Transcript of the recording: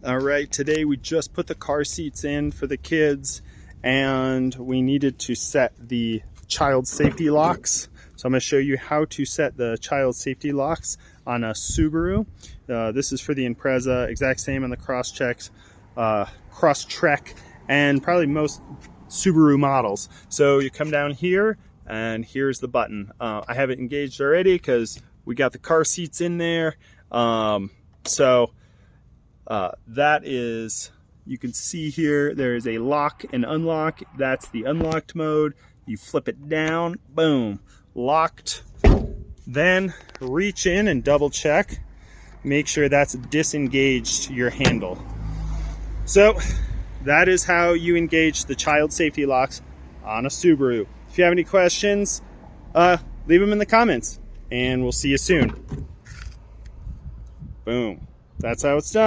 All right, today we just put the car seats in for the kids and we needed to set the child safety locks. So I'm going to show you how to set the child safety locks on a Subaru. This is for the Impreza, exact same on the Crosstrek, and probably most Subaru models. So you come down here and here's the button. I have it engaged already because we got the car seats in there. That is, you can see here, there is a lock and unlock. That's the unlocked mode. You flip it down, boom, locked. Then reach in and double check. Make sure that's disengaged your handle. So that is how you engage the child safety locks on a Subaru. If you have any questions, leave them in the comments and we'll see you soon. Boom. That's how it's done.